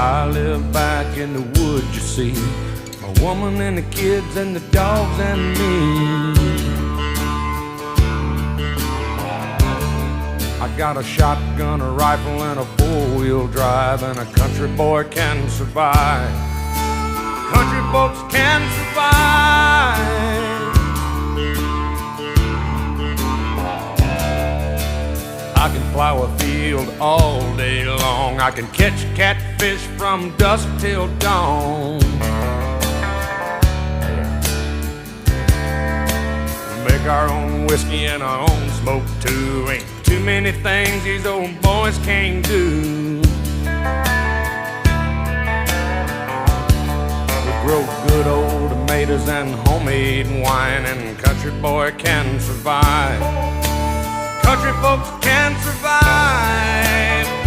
I live back in the woods, you see, my woman and the kids and the dogs and me. I got a shotgun, a rifle, and a four-wheel drive, and a country boy can survive. Country folks can survive. I can plow a field all day long. I can catch catfish from dusk till dawn. Make our own whiskey and our own smoke too. Ain't too many things these old boys can't do. We grow good old tomatoes and homemade wine, and country boy can survive. Country folks can survive.